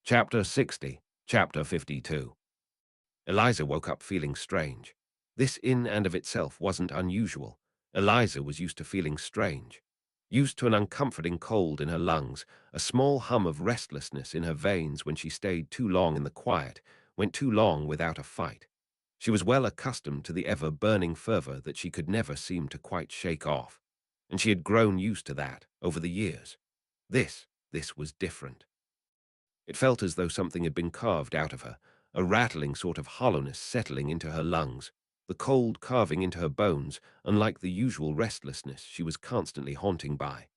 Chapter 60, Chapter 52. Eliza woke up feeling strange. This in and of itself wasn't unusual. Eliza was used to feeling strange. Used to an uncomforting cold in her lungs, a small hum of restlessness in her veins when she stayed too long in the quiet, went too long without a fight. She was well accustomed to the ever-burning fervor that she could never seem to quite shake off, and she had grown used to that over the years. This was different. It felt as though something had been carved out of her, a rattling sort of hollowness settling into her lungs, the cold carving into her bones, unlike the usual restlessness she was constantly haunting by.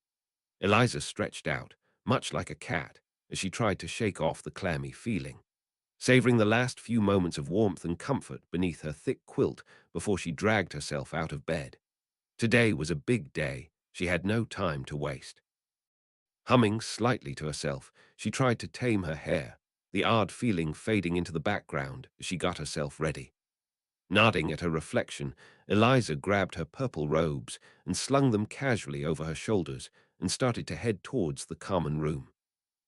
Eliza stretched out, much like a cat, as she tried to shake off the clammy feeling, savoring the last few moments of warmth and comfort beneath her thick quilt before she dragged herself out of bed. Today was a big day. She had no time to waste. Humming slightly to herself, she tried to tame her hair, the odd feeling fading into the background as she got herself ready. Nodding at her reflection, Eliza grabbed her purple robes and slung them casually over her shoulders and started to head towards the common room.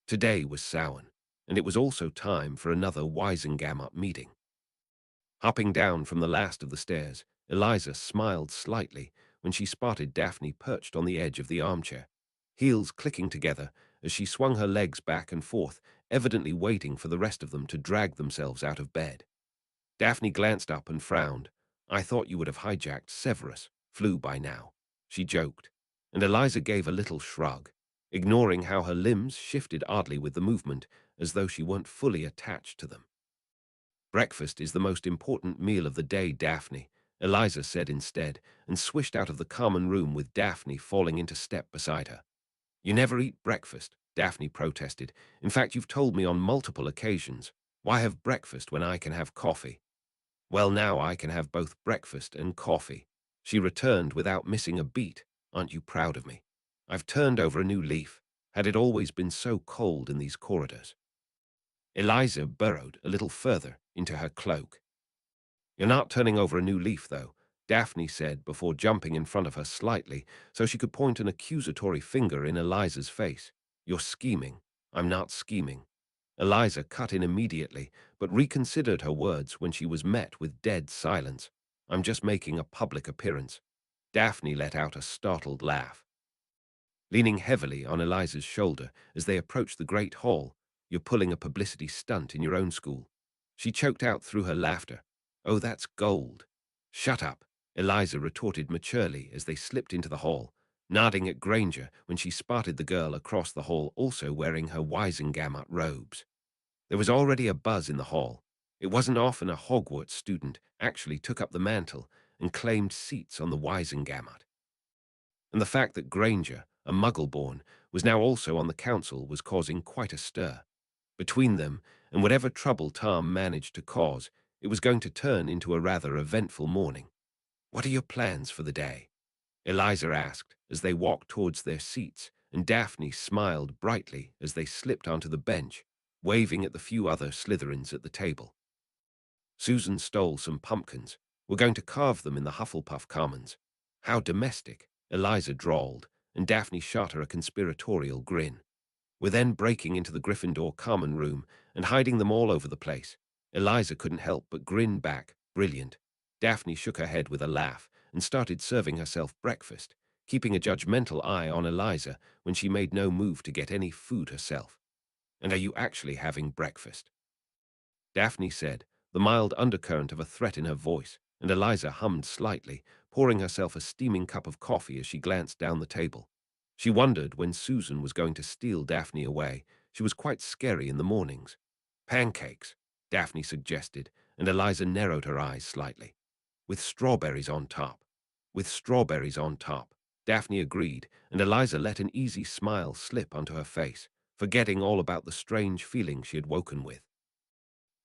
Today was Samhain, and it was also time for another Wisengamot meeting. Hopping down from the last of the stairs, Eliza smiled slightly when she spotted Daphne perched on the edge of the armchair, heels clicking together as she swung her legs back and forth, evidently waiting for the rest of them to drag themselves out of bed. Daphne glanced up and frowned. "I thought you would have hijacked Severus, flew by now," she joked, and Eliza gave a little shrug, ignoring how her limbs shifted oddly with the movement, as though she weren't fully attached to them. "Breakfast is the most important meal of the day, Daphne," Eliza said instead, and swished out of the common room with Daphne falling into step beside her. "You never eat breakfast," Daphne protested. "In fact, you've told me on multiple occasions. Why have breakfast when I can have coffee?" "Well, now I can have both breakfast and coffee," she returned without missing a beat. "Aren't you proud of me? I've turned over a new leaf. Had it always been so cold in these corridors?" Eliza burrowed a little further into her cloak. "You're not turning over a new leaf, though," Daphne said before jumping in front of her slightly so she could point an accusatory finger in Eliza's face. "You're scheming." "I'm not scheming." Eliza cut in immediately, but reconsidered her words when she was met with dead silence. "I'm just making a public appearance." Daphne let out a startled laugh. Leaning heavily on Eliza's shoulder as they approached the great hall, "You're pulling a publicity stunt in your own school." She choked out through her laughter. "Oh, that's gold." "Shut up," Eliza retorted maturely as they slipped into the hall, nodding at Granger when she spotted the girl across the hall also wearing her Wisengamot robes. There was already a buzz in the hall. It wasn't often a Hogwarts student actually took up the mantle and claimed seats on the Wisengamot. And the fact that Granger, a Muggle-born, was now also on the council was causing quite a stir. Between them, and whatever trouble Tom managed to cause, it was going to turn into a rather eventful morning. "What are your plans for the day?" Eliza asked as they walked towards their seats, and Daphne smiled brightly as they slipped onto the bench, waving at the few other Slytherins at the table. "Susan stole some pumpkins. We're going to carve them in the Hufflepuff Commons." "How domestic," Eliza drawled, and Daphne shot her a conspiratorial grin. "We're then breaking into the Gryffindor common room and hiding them all over the place." Eliza couldn't help but grin back. "Brilliant." Daphne shook her head with a laugh and started serving herself breakfast, keeping a judgmental eye on Eliza when she made no move to get any food herself. "And are you actually having breakfast?" Daphne said, the mild undercurrent of a threat in her voice, and Eliza hummed slightly, pouring herself a steaming cup of coffee as she glanced down the table. She wondered when Susan was going to steal Daphne away. She was quite scary in the mornings. "Pancakes," Daphne suggested, and Eliza narrowed her eyes slightly. "With strawberries on top." "With strawberries on top," Daphne agreed, and Eliza let an easy smile slip onto her face, forgetting all about the strange feeling she had woken with.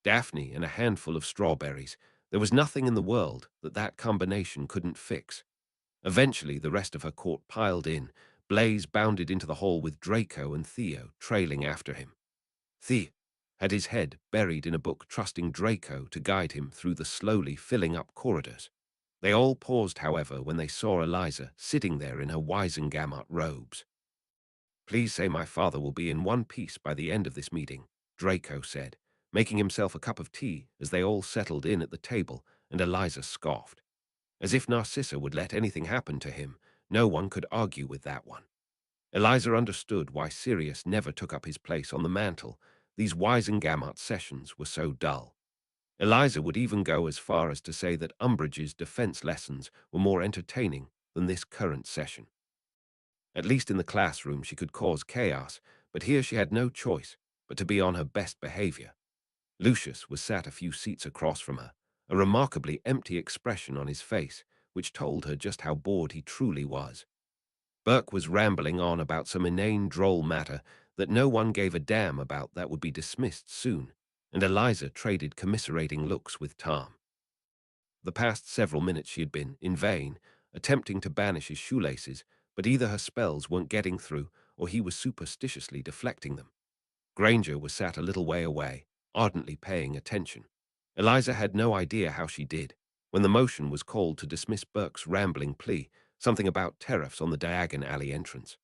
Daphne and a handful of strawberries. There was nothing in the world that combination couldn't fix. Eventually, the rest of her court piled in. Blaze bounded into the hall with Draco and Theo trailing after him. Theo had his head buried in a book, trusting Draco to guide him through the slowly filling up corridors. They all paused, however, when they saw Eliza sitting there in her Wisengamot robes. "Please say my father will be in one piece by the end of this meeting," Draco said, making himself a cup of tea as they all settled in at the table, and Eliza scoffed. As if Narcissa would let anything happen to him, no one could argue with that one. Eliza understood why Sirius never took up his place on the mantle. These Wisengamot sessions were so dull. Eliza would even go as far as to say that Umbridge's defense lessons were more entertaining than this current session. At least in the classroom she could cause chaos, but here she had no choice but to be on her best behavior. Lucius was sat a few seats across from her, a remarkably empty expression on his face, which told her just how bored he truly was. Burke was rambling on about some inane droll matter that no one gave a damn about that would be dismissed soon, and Eliza traded commiserating looks with Tom. The past several minutes she had been, in vain, attempting to banish his shoelaces, but either her spells weren't getting through or he was superstitiously deflecting them. Granger was sat a little way away, ardently paying attention. Eliza had no idea how she did. When the motion was called to dismiss Burke's rambling plea, something about tariffs on the Diagon Alley entrance,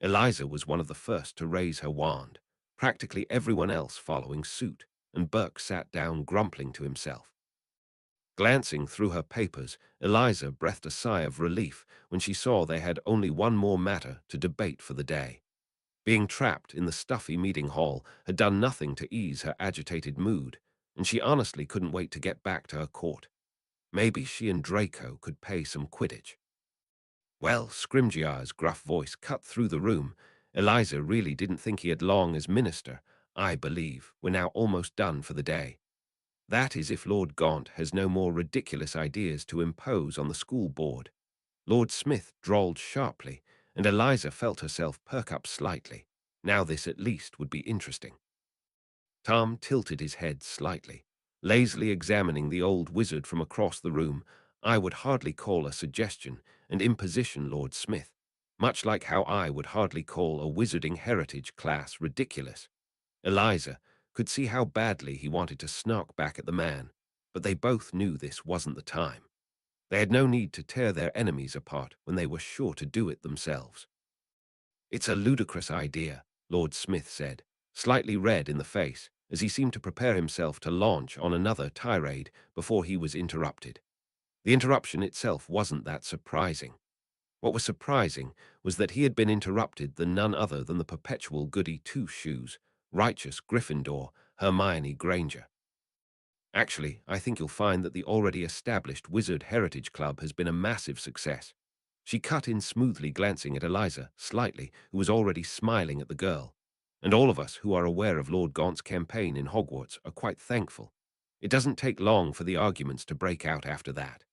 Eliza was one of the first to raise her wand, practically everyone else following suit, and Burke sat down grumbling to himself. Glancing through her papers, Eliza breathed a sigh of relief when she saw they had only one more matter to debate for the day. Being trapped in the stuffy meeting hall had done nothing to ease her agitated mood, and she honestly couldn't wait to get back to her court. Maybe she and Draco could play some Quidditch. Well, Scrimgeour's gruff voice cut through the room. Eliza really didn't think he had long as minister. I believe we're now almost done for the day. That is if Lord Gaunt has no more ridiculous ideas to impose on the school board. Lord Smith drawled sharply, and Eliza felt herself perk up slightly. Now this at least would be interesting. Tom tilted his head slightly, lazily examining the old wizard from across the room. I would hardly call a suggestion and imposition, Lord Smith, much like how I would hardly call a wizarding heritage class ridiculous. Eliza could see how badly he wanted to snark back at the man, but they both knew this wasn't the time. They had no need to tear their enemies apart when they were sure to do it themselves. It's a ludicrous idea, Lord Smith said, slightly red in the face, as he seemed to prepare himself to launch on another tirade before he was interrupted. The interruption itself wasn't that surprising. What was surprising was that he had been interrupted than none other than the perpetual goody two-shoes, righteous Gryffindor, Hermione Granger. Actually, I think you'll find that the already established Wizard Heritage Club has been a massive success. She cut in smoothly, glancing at Eliza slightly, who was already smiling at the girl. And all of us who are aware of Lord Gaunt's campaign in Hogwarts are quite thankful. It doesn't take long for the arguments to break out after that.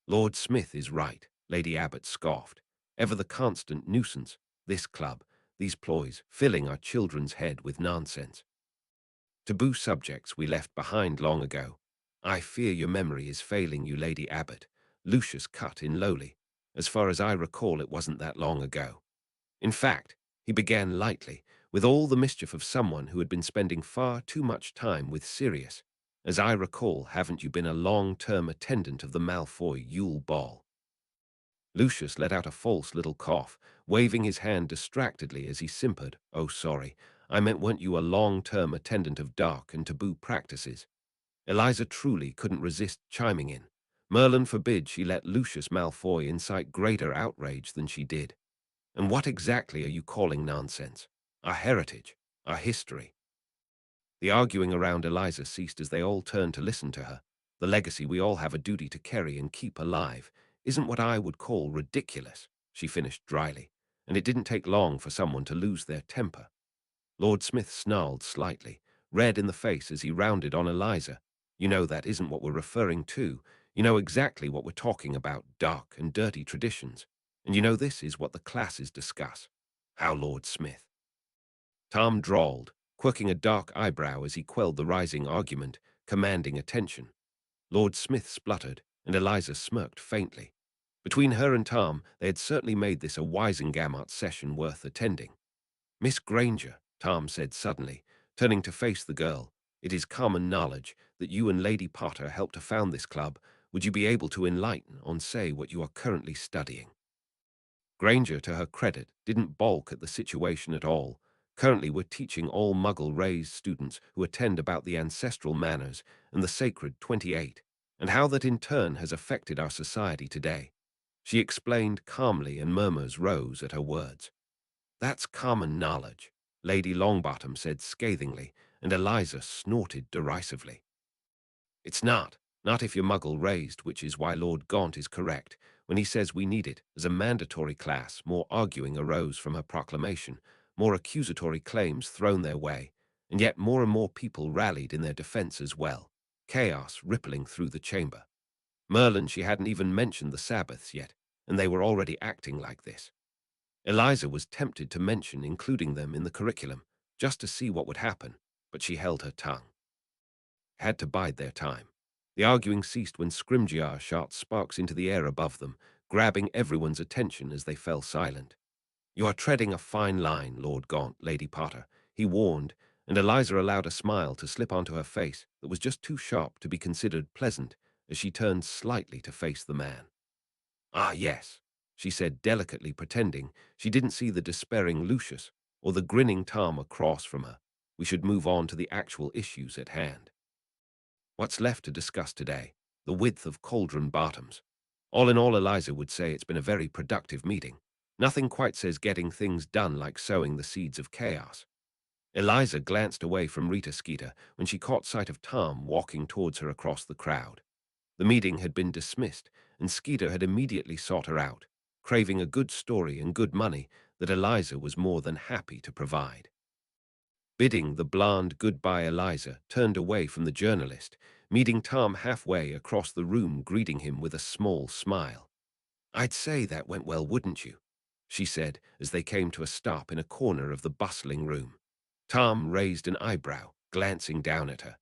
Lord Smith is right, Lady Abbot scoffed. Ever the constant nuisance, this club, these ploys, filling our children's head with nonsense. Taboo subjects we left behind long ago. I fear your memory is failing you, Lady Abbot. Lucius cut in lowly. As far as I recall, it wasn't that long ago. In fact, he began lightly, with all the mischief of someone who had been spending far too much time with Sirius. As I recall, haven't you been a long-term attendant of the Malfoy Yule Ball? Lucius let out a false little cough, waving his hand distractedly as he simpered. Oh, sorry. I meant weren't you a long-term attendant of dark and taboo practices? Eliza truly couldn't resist chiming in. Merlin forbid she let Lucius Malfoy incite greater outrage than she did. And what exactly are you calling nonsense? Our heritage, our history. The arguing around Eliza ceased as they all turned to listen to her. The legacy we all have a duty to carry and keep alive isn't what I would call ridiculous, she finished dryly, and it didn't take long for someone to lose their temper. Lord Smith snarled slightly, red in the face as he rounded on Eliza. You know that isn't what we're referring to. You know exactly what we're talking about, dark and dirty traditions. And you know this is what the classes discuss. How, Lord Smith? Tom drawled, quirking a dark eyebrow as he quelled the rising argument, commanding attention. Lord Smith spluttered, and Eliza smirked faintly. Between her and Tom, they had certainly made this a Wisengamot session worth attending. Miss Granger, Tom said suddenly, turning to face the girl, it is common knowledge that you and Lady Potter helped to found this club. Would you be able to enlighten on, say, what you are currently studying? Granger, to her credit, didn't balk at the situation at all. Currently, we're teaching all Muggle-raised students who attend about the ancestral manners and the sacred 28, and how that in turn has affected our society today. She explained calmly, and murmurs rose at her words. That's common knowledge, Lady Longbottom said scathingly, and Eliza snorted derisively. It's not. Not if you're Muggle-raised, which is why Lord Gaunt is correct when he says we need it as a mandatory class. More arguing arose from her proclamation, more accusatory claims thrown their way, and yet more and more people rallied in their defense as well, chaos rippling through the chamber. Merlin, she hadn't even mentioned the Sabbaths yet, and they were already acting like this. Eliza was tempted to mention including them in the curriculum, just to see what would happen, but she held her tongue. Had to bide their time. The arguing ceased when Scrimgeour shot sparks into the air above them, grabbing everyone's attention as they fell silent. You are treading a fine line, Lord Gaunt, Lady Potter, he warned, and Eliza allowed a smile to slip onto her face that was just too sharp to be considered pleasant as she turned slightly to face the man. Ah, yes, she said delicately, pretending she didn't see the despairing Lucius or the grinning Tom across from her. We should move on to the actual issues at hand. What's left to discuss today? The width of cauldron bottoms. All in all, Eliza would say it's been a very productive meeting. Nothing quite says getting things done like sowing the seeds of chaos. Eliza glanced away from Rita Skeeter when she caught sight of Tom walking towards her across the crowd. The meeting had been dismissed, and Skeeter had immediately sought her out, craving a good story and good money that Eliza was more than happy to provide. Bidding the blonde goodbye, Eliza turned away from the journalist, meeting Tom halfway across the room, greeting him with a small smile. I'd say that went well, wouldn't you? She said as they came to a stop in a corner of the bustling room. Tom raised an eyebrow, glancing down at her.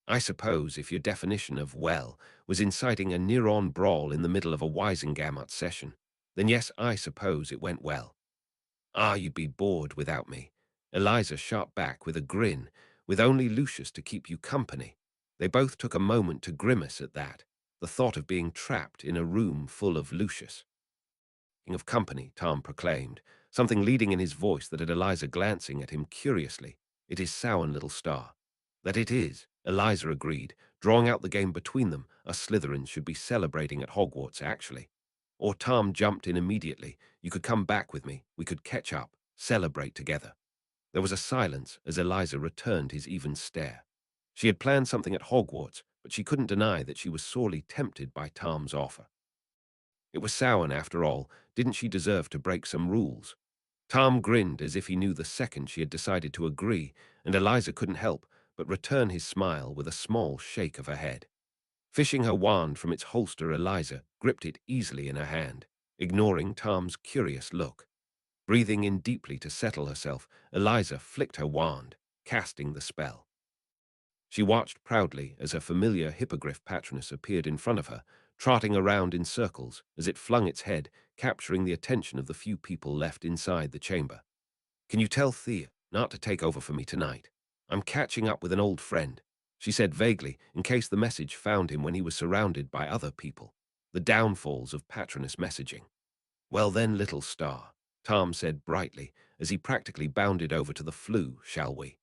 I suppose if your definition of well was inciting a near-on brawl in the middle of a Wisengamot session, then yes, I suppose it went well. Ah, you'd be bored without me. Eliza shot back with a grin, with only Lucius to keep you company. They both took a moment to grimace at that, the thought of being trapped in a room full of Lucius. King of company, Tom proclaimed, something leading in his voice that had Eliza glancing at him curiously. It is Samhain, little star. That it is, Eliza agreed, drawing out the game between them. Us Slytherins should be celebrating at Hogwarts, actually. Or Tom jumped in immediately. You could come back with me. We could catch up, celebrate together. There was a silence as Eliza returned his even stare. She had planned something at Hogwarts, but she couldn't deny that she was sorely tempted by Tom's offer. It was Samhain, after all. Didn't she deserve to break some rules? Tom grinned as if he knew the second she had decided to agree, and Eliza couldn't help but return his smile with a small shake of her head. Fishing her wand from its holster, Eliza gripped it easily in her hand, ignoring Tom's curious look. Breathing in deeply to settle herself, Eliza flicked her wand, casting the spell. She watched proudly as her familiar hippogriff patroness appeared in front of her, trotting around in circles as it flung its head, capturing the attention of the few people left inside the chamber. Can you tell Thea not to take over for me tonight? I'm catching up with an old friend, she said vaguely, in case the message found him when he was surrounded by other people. The downfalls of patroness messaging. Well then, little star, Tom said brightly as he practically bounded over to the flue, shall we?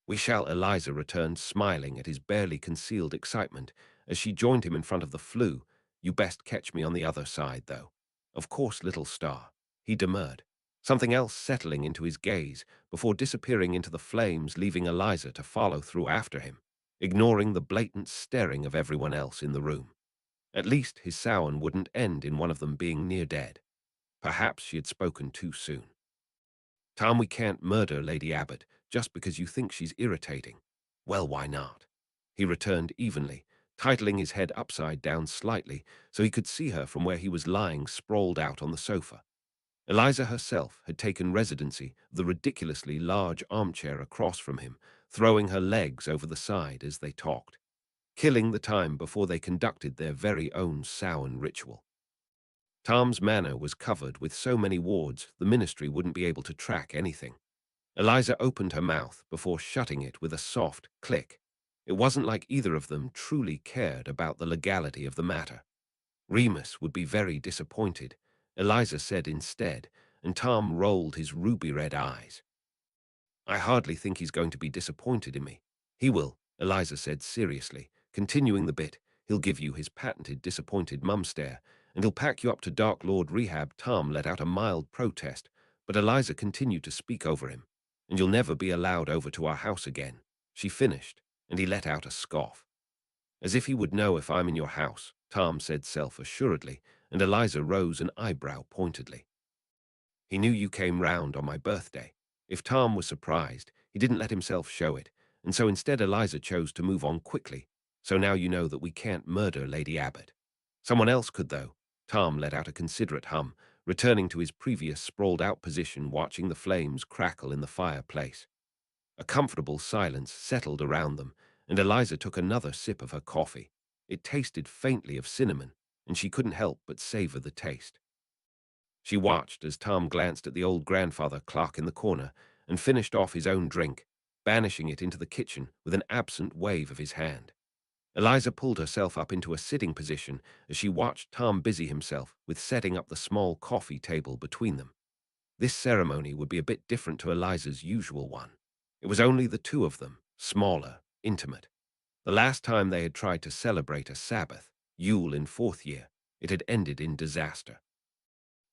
We shall, Eliza returned, smiling at his barely concealed excitement as she joined him in front of the flue. You best catch me on the other side, though. Of course, little star, he demurred, something else settling into his gaze before disappearing into the flames, leaving Eliza to follow through after him, ignoring the blatant staring of everyone else in the room. At least his Samhain wouldn't end in one of them being near dead. Perhaps she had spoken too soon. Tom, we can't murder Lady Abbott just because you think she's irritating. Well, why not? He returned evenly, titling his head upside down slightly so he could see her from where he was lying sprawled out on the sofa. Eliza herself had taken residency of the ridiculously large armchair across from him, throwing her legs over the side as they talked, killing the time before they conducted their very own Samhain ritual. Tom's manor was covered with so many wards the ministry wouldn't be able to track anything. Eliza opened her mouth before shutting it with a soft click. It wasn't like either of them truly cared about the legality of the matter. Remus would be very disappointed, Eliza said instead, and Tom rolled his ruby-red eyes. I hardly think he's going to be disappointed in me. He will, Eliza said seriously, continuing the bit. He'll give you his patented disappointed mum stare, and he'll pack you up to Dark Lord rehab. Tom let out a mild protest, but Eliza continued to speak over him. And you'll never be allowed over to our house again. She finished, and he let out a scoff. As if he would know if I'm in your house, Tom said self-assuredly, and Eliza rose an eyebrow pointedly. He knew you came round on my birthday. If Tom was surprised, he didn't let himself show it, and so instead Eliza chose to move on quickly. So now you know that we can't murder Lady Abbott. Someone else could, though. Tom let out a considerate hum, returning to his previous sprawled-out position watching the flames crackle in the fireplace. A comfortable silence settled around them, and Eliza took another sip of her coffee. It tasted faintly of cinnamon, and she couldn't help but savor the taste. She watched as Tom glanced at the old grandfather clock in the corner and finished off his own drink, banishing it into the kitchen with an absent wave of his hand. Eliza pulled herself up into a sitting position as she watched Tom busy himself with setting up the small coffee table between them. This ceremony would be a bit different to Eliza's usual one. It was only the two of them, smaller, intimate. The last time they had tried to celebrate a Sabbath, Yule in fourth year, it had ended in disaster.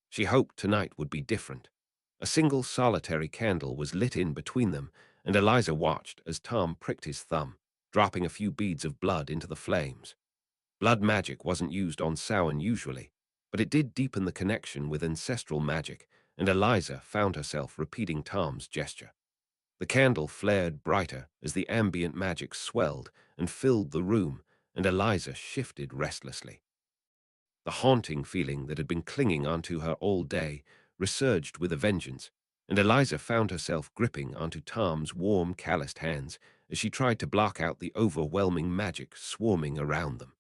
She hoped tonight would be different. A single solitary candle was lit in between them, and Eliza watched as Tom pricked his thumb, dropping a few beads of blood into the flames. Blood magic wasn't used on Samhain usually, but it did deepen the connection with ancestral magic, and Eliza found herself repeating Tom's gesture. The candle flared brighter as the ambient magic swelled and filled the room, and Eliza shifted restlessly. The haunting feeling that had been clinging onto her all day resurged with a vengeance, and Eliza found herself gripping onto Tom's warm, calloused hands as she tried to block out the overwhelming magic swarming around them.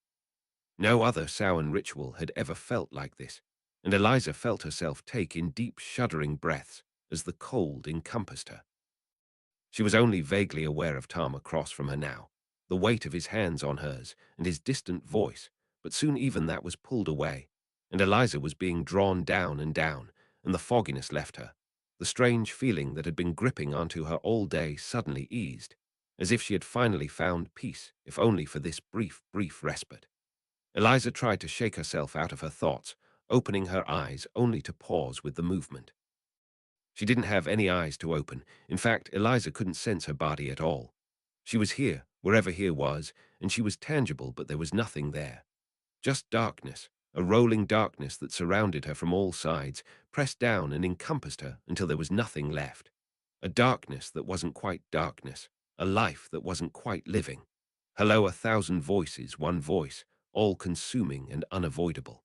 No other Samhain ritual had ever felt like this, and Eliza felt herself take in deep, shuddering breaths as the cold encompassed her. She was only vaguely aware of Tom across from her now, the weight of his hands on hers and his distant voice, but soon even that was pulled away, and Eliza was being drawn down, and the fogginess left her. The strange feeling that had been gripping onto her all day suddenly eased, as if she had finally found peace, if only for this brief respite. Eliza tried to shake herself out of her thoughts, opening her eyes only to pause with the movement. She didn't have any eyes to open. In fact, Eliza couldn't sense her body at all. She was here, wherever here was, and she was tangible, but there was nothing there. Just darkness, a rolling darkness that surrounded her from all sides, pressed down and encompassed her until there was nothing left. A darkness that wasn't quite darkness, a life that wasn't quite living. Hello, 1,000 voices, one voice, all-consuming and unavoidable.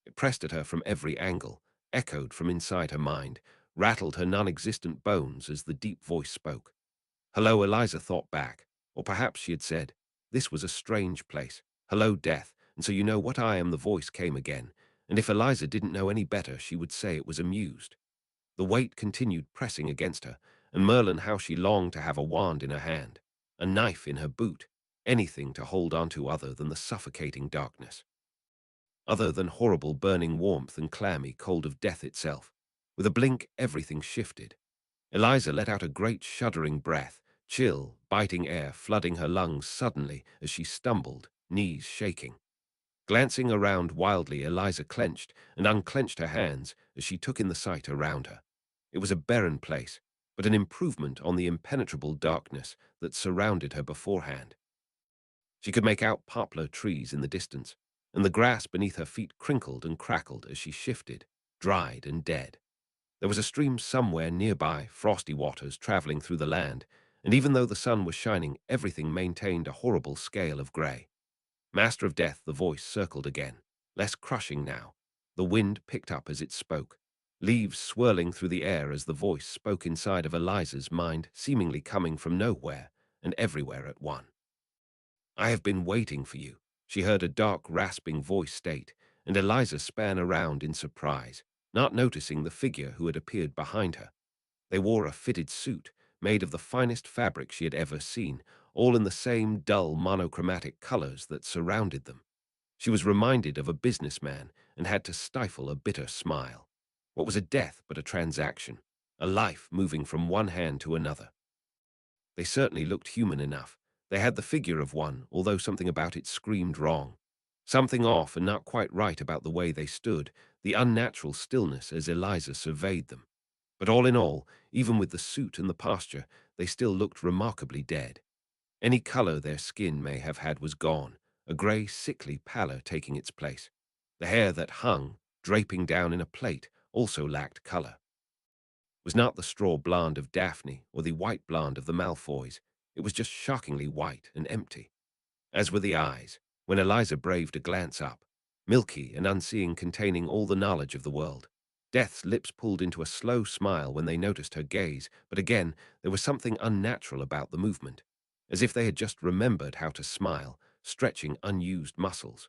It pressed at her from every angle, echoed from inside her mind, rattled her non-existent bones as the deep voice spoke. Hello, Eliza thought back, or perhaps she had said, this was a strange place. Hello, death, and so you know what I am. The voice came again, and if Eliza didn't know any better, she would say it was amused. The weight continued pressing against her, and Merlin, how she longed to have a wand in her hand, a knife in her boot, anything to hold on to other than the suffocating darkness. Other than horrible burning warmth and clammy cold of death itself. With a blink, everything shifted. Eliza let out a great shuddering breath, chill, biting air flooding her lungs suddenly as she stumbled, knees shaking. Glancing around wildly, Eliza clenched and unclenched her hands as she took in the sight around her. It was a barren place, but an improvement on the impenetrable darkness that surrounded her beforehand. She could make out poplar trees in the distance, and the grass beneath her feet crinkled and crackled as she shifted, dried and dead. There was a stream somewhere nearby, frosty waters traveling through the land, and even though the sun was shining, everything maintained a horrible scale of gray. Master of Death, the voice circled again, less crushing now. The wind picked up as it spoke, leaves swirling through the air as the voice spoke inside of Eliza's mind, seemingly coming from nowhere and everywhere at once. I have been waiting for you, she heard a dark, rasping voice state, and Eliza span around in surprise, not noticing the figure who had appeared behind her. They wore a fitted suit, made of the finest fabric she had ever seen, all in the same dull, monochromatic colors that surrounded them. She was reminded of a businessman and had to stifle a bitter smile. What was a death but a transaction? a life moving from one hand to another. They certainly looked human enough. They had the figure of one, although something about it screamed wrong. Something off and not quite right about the way they stood, the unnatural stillness as Eliza surveyed them. But all in all, even with the suit and the posture, they still looked remarkably dead. Any color their skin may have had was gone, a grey, sickly pallor taking its place. The hair that hung, draping down in a plait, also lacked color. Was not the straw blonde of Daphne or the white blonde of the Malfoys. It was just shockingly white and empty. As were the eyes, when Eliza braved a glance up, milky and unseeing, containing all the knowledge of the world. Death's lips pulled into a slow smile when they noticed her gaze, but again there was something unnatural about the movement, as if they had just remembered how to smile, stretching unused muscles.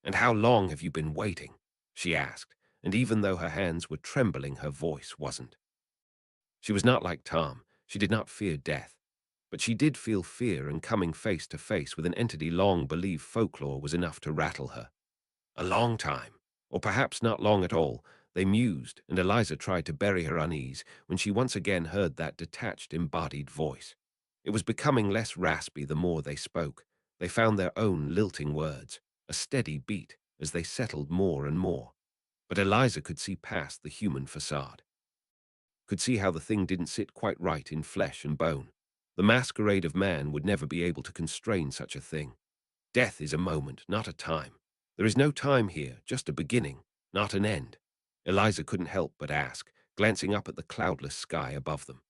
"And how long have you been waiting?" she asked, and even though her hands were trembling, her voice wasn't. She was not like Tom. She did not fear death. But she did feel fear, and coming face to face with an entity long believed folklore was enough to rattle her. A long time, or perhaps not long at all, they mused, and Eliza tried to bury her unease when she once again heard that detached, embodied voice. It was becoming less raspy the more they spoke. They found their own lilting words, a steady beat, as they settled more and more. But Eliza could see past the human facade, could see how the thing didn't sit quite right in flesh and bone. The masquerade of man would never be able to constrain such a thing. Death is a moment, not a time. There is no time here, just a beginning, not an end. Eliza couldn't help but ask, glancing up at the cloudless sky above them.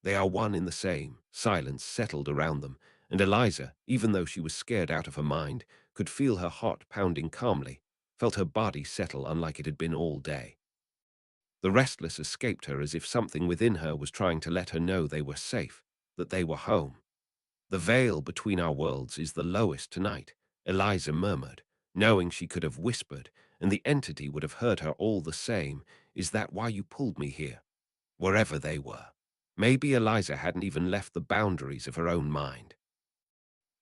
They are one in the same. Silence settled around them, and Eliza, even though she was scared out of her mind, could feel her heart pounding calmly, felt her body settle unlike it had been all day. The restless escaped her as if something within her was trying to let her know they were safe, that they were home. "The veil between our worlds is the lowest tonight," Eliza murmured, knowing she could have whispered, and the entity would have heard her all the same. "Is that why you pulled me here?" Wherever they were. Maybe Eliza hadn't even left the boundaries of her own mind.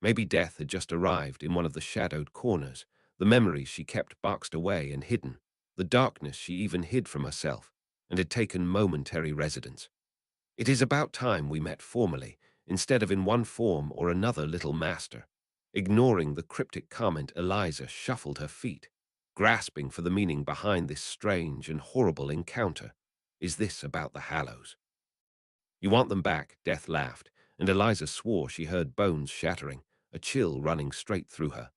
Maybe death had just arrived in one of the shadowed corners, the memories she kept boxed away and hidden, the darkness she even hid from herself, and had taken momentary residence. "It is about time we met formally, instead of in one form or another, little master." Ignoring the cryptic comment, Eliza shuffled her feet, grasping for the meaning behind this strange and horrible encounter. "Is this about the Hallows?" "You want them back," Death laughed, and Eliza swore she heard bones shattering, a chill running straight through her.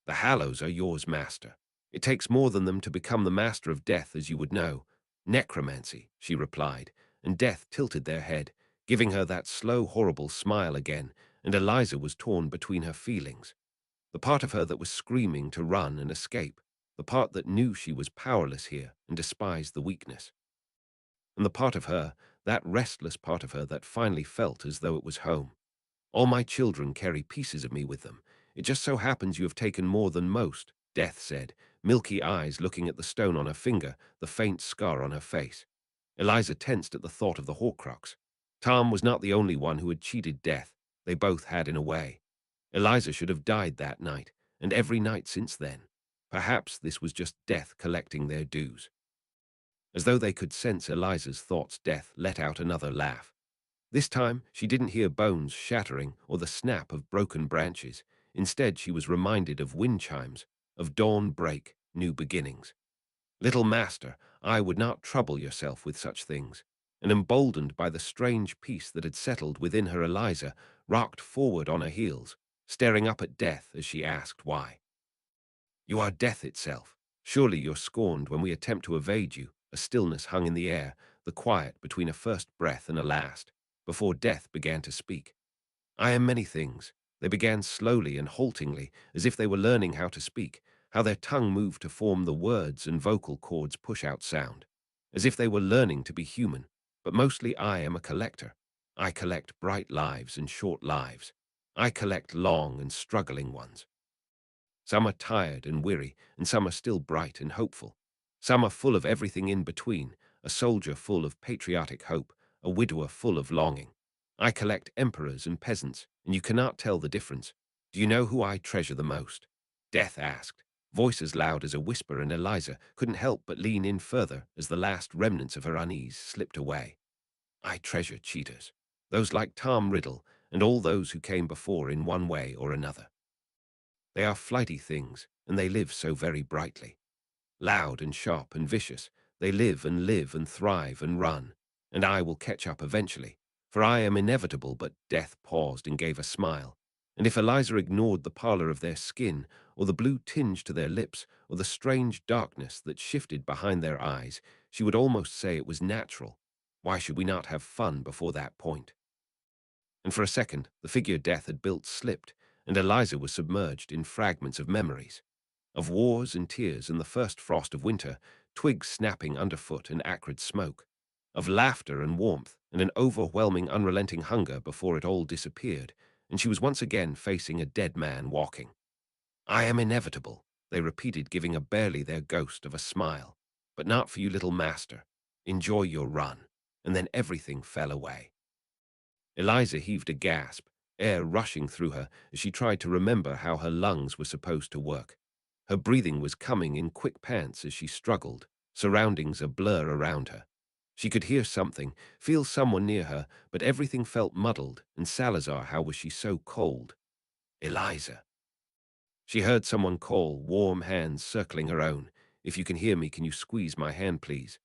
"The Hallows are yours, master. It takes more than them to become the master of death, as you would know." "Necromancy," she replied, and Death tilted their head, giving her that slow, horrible smile again, and Eliza was torn between her feelings. The part of her that was screaming to run and escape, the part that knew she was powerless here and despised the weakness, and the part of her, that restless part of her that finally felt as though it was home. "All my children carry pieces of me with them. It just so happens you have taken more than most," Death said, milky eyes looking at the stone on her finger, the faint scar on her face. Eliza tensed at the thought of the Horcrux. Tom was not the only one who had cheated Death. They both had in a way. Eliza should have died that night, and every night since then. Perhaps this was just Death collecting their dues. As though they could sense Eliza's thoughts, Death let out another laugh. This time, she didn't hear bones shattering or the snap of broken branches. Instead, she was reminded of wind chimes, of dawn break, new beginnings. "Little master, I would not trouble yourself with such things." And emboldened by the strange peace that had settled within her, Eliza rocked forward on her heels, staring up at Death as she asked why. "You are death itself. Surely you're scorned when we attempt to evade you." A stillness hung in the air, the quiet between a first breath and a last, before Death began to speak. "I am many things." They began slowly and haltingly, as if they were learning how to speak, how their tongue moved to form the words and vocal cords push out sound, as if they were learning to be human. "But mostly I am a collector. I collect bright lives and short lives. I collect long and struggling ones. Some are tired and weary, and some are still bright and hopeful. Some are full of everything in between, a soldier full of patriotic hope, a widower full of longing. I collect emperors and peasants, and you cannot tell the difference. Do you know who I treasure the most?" Death asked, voice as loud as a whisper, and Eliza couldn't help but lean in further as the last remnants of her unease slipped away. I treasure cheaters, those like Tom Riddle and all those who came before in one way or another. They are flighty things, and they live so very brightly. Loud and sharp and vicious, they live and thrive and run, and I will catch up eventually, for I am inevitable. But Death paused and gave a smile, and if Eliza ignored the pallor of their skin, or the blue tinge to their lips, or the strange darkness that shifted behind their eyes, she would almost say it was natural. Why should we not have fun before that point? And for a second, the figure Death had built slipped, and Eliza was submerged in fragments of memories, of wars and tears and the first frost of winter, twigs snapping underfoot and acrid smoke, of laughter and warmth and an overwhelming, unrelenting hunger before it all disappeared, and she was once again facing a dead man walking. I am inevitable, they repeated, giving a barely their ghost of a smile. But not for you, little master. Enjoy your run. And then everything fell away. Eliza heaved a gasp, air rushing through her as she tried to remember how her lungs were supposed to work. Her breathing was coming in quick pants as she struggled, surroundings a blur around her. She could hear something, feel someone near her, but everything felt muddled, and Salazar, how was she so cold? Eliza. She heard someone call, warm hands circling her own. If you can hear me, can you squeeze my hand, please?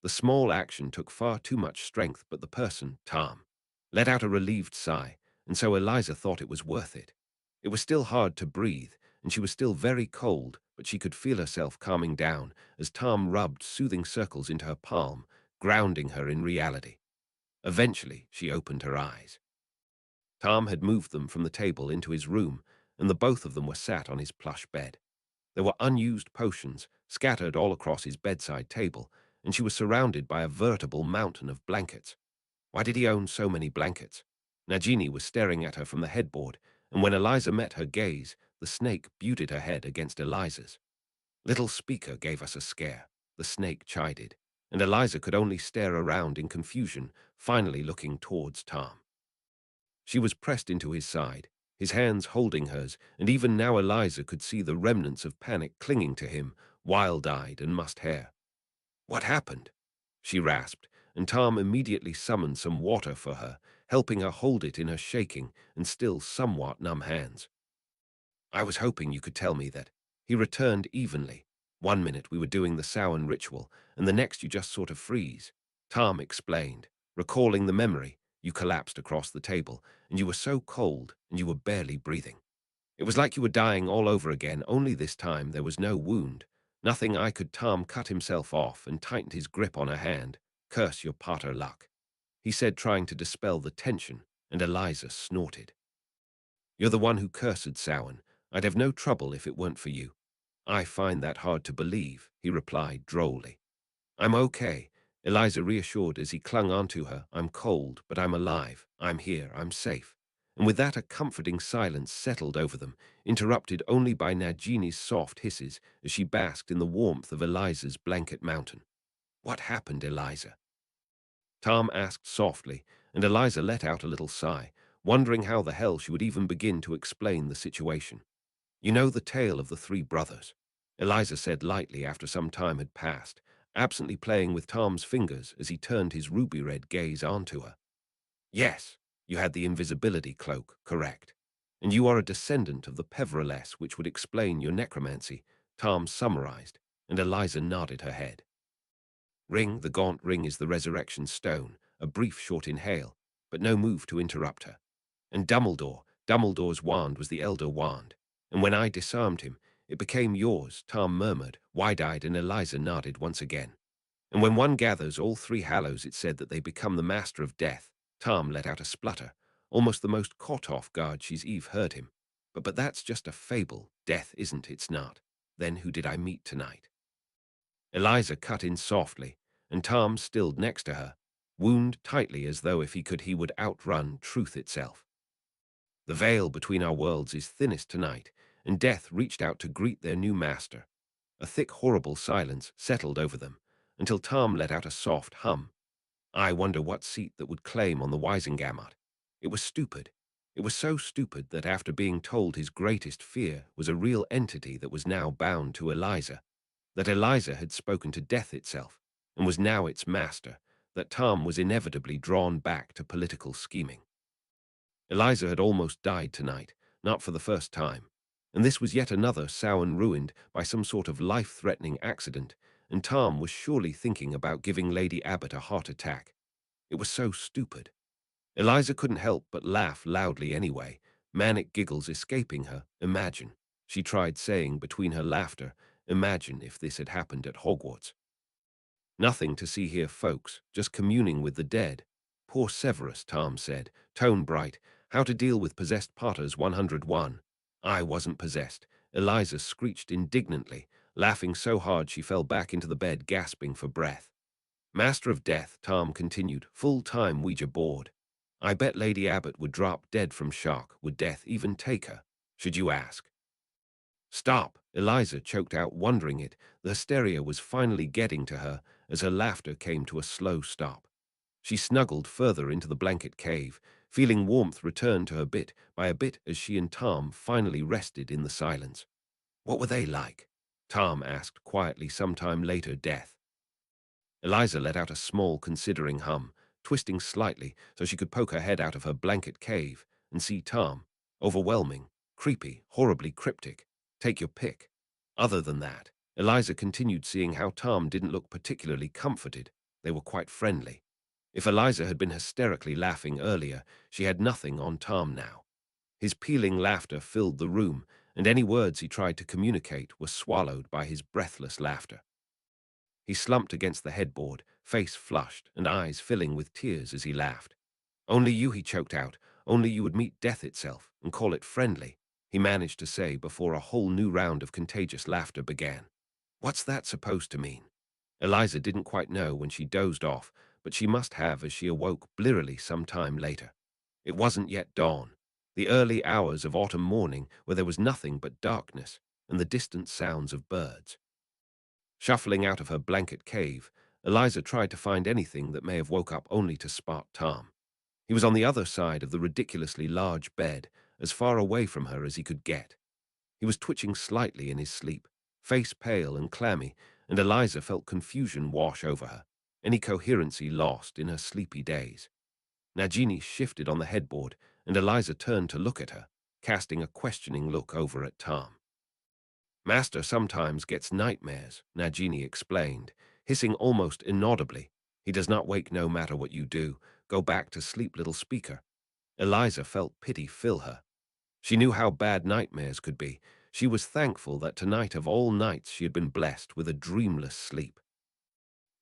The small action took far too much strength, but the person, Tom, let out a relieved sigh, and so Eliza thought it was worth it. It was still hard to breathe, and she was still very cold, but she could feel herself calming down as Tom rubbed soothing circles into her palm, grounding her in reality. Eventually, she opened her eyes. Tom had moved them from the table into his room, and the both of them were sat on his plush bed. There were unused potions scattered all across his bedside table, and she was surrounded by a veritable mountain of blankets. Why did he own so many blankets? Nagini was staring at her from the headboard, and when Eliza met her gaze, the snake butted her head against Eliza's. Little speaker gave us a scare, the snake chided, and Eliza could only stare around in confusion, finally looking towards Tom. She was pressed into his side, his hands holding hers, and even now Eliza could see the remnants of panic clinging to him, wild-eyed and mussed hair. What happened? She rasped, and Tom immediately summoned some water for her, helping her hold it in her shaking and still somewhat numb hands. I was hoping you could tell me that. He returned evenly. 1 minute we were doing the Samhain ritual, and the next you just sort of freeze. Tom explained, recalling the memory. You collapsed across the table, and you were so cold, and you were barely breathing. It was like you were dying all over again, only this time there was no wound. Nothing I could. Tom cut himself off and tightened his grip on her hand. Curse your Potter luck, he said, trying to dispel the tension, and Eliza snorted. You're the one who cursed Samhain. I'd have no trouble if it weren't for you. I find that hard to believe, he replied drolly. I'm okay, Eliza reassured as he clung onto her. I'm cold, but I'm alive. I'm here. I'm safe. And with that a comforting silence settled over them, interrupted only by Nagini's soft hisses as she basked in the warmth of Eliza's blanket mountain. What happened, Eliza? Tom asked softly, and Eliza let out a little sigh, wondering how the hell she would even begin to explain the situation. You know the tale of the three brothers, Eliza said lightly after some time had passed, absently playing with Tom's fingers as he turned his ruby-red gaze onto her. Yes, you had the invisibility cloak, correct. And you are a descendant of the Peveriless, which would explain your necromancy, Tom summarized, and Eliza nodded her head. Ring, the gaunt ring, is the resurrection stone, a brief short inhale, but no move to interrupt her. And Dumbledore's wand was the Elder Wand, and when I disarmed him, it became yours, Tom murmured, wide-eyed, and Eliza nodded once again. And when one gathers all three hallows, it said that they become the master of death. Tom let out a splutter, almost the most caught off guard she's Eve heard him. But that's just a fable. Death isn't, it's not. Then who did I meet tonight? Eliza cut in softly, and Tom stilled next to her, wound tightly as though if he could he would outrun truth itself. The veil between our worlds is thinnest tonight, and death reached out to greet their new master. A thick, horrible silence settled over them, until Tom let out a soft hum. I wonder what seat that would claim on the Wisengamot. It was stupid. It was so stupid that after being told his greatest fear was a real entity that was now bound to Eliza, that Eliza had spoken to death itself, and was now its master, that Tom was inevitably drawn back to political scheming. Eliza had almost died tonight, not for the first time, and this was yet another Samhain ruined by some sort of life-threatening accident, and Tom was surely thinking about giving Lady Abbot a heart attack. It was so stupid. Eliza couldn't help but laugh loudly anyway, manic giggles escaping her. Imagine, she tried saying between her laughter, imagine if this had happened at Hogwarts. Nothing to see here, folks, just communing with the dead. Poor Severus, Tom said, tone bright. How to deal with possessed Potters 101. I wasn't possessed, Eliza screeched indignantly, laughing so hard she fell back into the bed gasping for breath. Master of Death, Tom continued, full-time Ouija board. I bet Lady Abbot would drop dead from shock. Would death even take her? Should you ask? Stop, Eliza choked out, wondering it. The hysteria was finally getting to her as her laughter came to a slow stop. She snuggled further into the blanket cave, feeling warmth return to her bit by a bit as she and Tom finally rested in the silence. What were they like? Tom asked quietly sometime later. Death. Eliza let out a small, considering hum, twisting slightly so she could poke her head out of her blanket cave and see Tom. Overwhelming, creepy, horribly cryptic. Take your pick. Other than that, Eliza continued seeing how Tom didn't look particularly comforted. They were quite friendly. If Eliza had been hysterically laughing earlier, she had nothing on Tom now. His pealing laughter filled the room, and any words he tried to communicate were swallowed by his breathless laughter. He slumped against the headboard, face flushed and eyes filling with tears as he laughed. Only you, he choked out, only you would meet death itself and call it friendly, he managed to say before a whole new round of contagious laughter began. What's that supposed to mean? Eliza didn't quite know when she dozed off, but she must have as she awoke blearily some time later. It wasn't yet dawn. The early hours of autumn morning where there was nothing but darkness and the distant sounds of birds. Shuffling out of her blanket cave, Eliza tried to find anything that may have woke up only to spot Tom. He was on the other side of the ridiculously large bed, as far away from her as he could get. He was twitching slightly in his sleep, face pale and clammy, and Eliza felt confusion wash over her, any coherency lost in her sleepy days. Nagini shifted on the headboard, and Eliza turned to look at her, casting a questioning look over at Tom. Master sometimes gets nightmares, Nagini explained, hissing almost inaudibly. He does not wake no matter what you do. Go back to sleep, little speaker. Eliza felt pity fill her. She knew how bad nightmares could be. She was thankful that tonight of all nights she had been blessed with a dreamless sleep.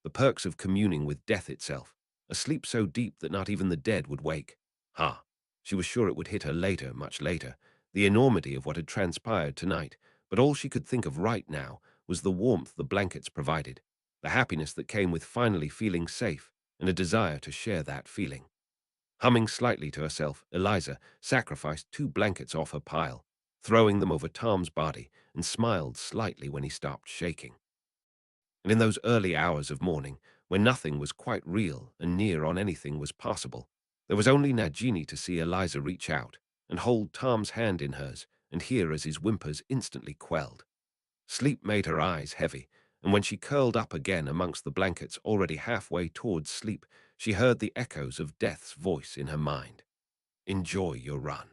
The perks of communing with death itself, a sleep so deep that not even the dead would wake. She was sure it would hit her later, much later, the enormity of what had transpired tonight, but all she could think of right now was the warmth the blankets provided, the happiness that came with finally feeling safe, and a desire to share that feeling. Humming slightly to herself, Eliza sacrificed 2 blankets off her pile, throwing them over Tom's body, and smiled slightly when he stopped shaking. And in those early hours of morning, when nothing was quite real and near on anything was possible, there was only Nagini to see Eliza reach out and hold Tom's hand in hers and hear as his whimpers instantly quelled. Sleep made her eyes heavy, and when she curled up again amongst the blankets already halfway towards sleep, she heard the echoes of death's voice in her mind. Enjoy your run.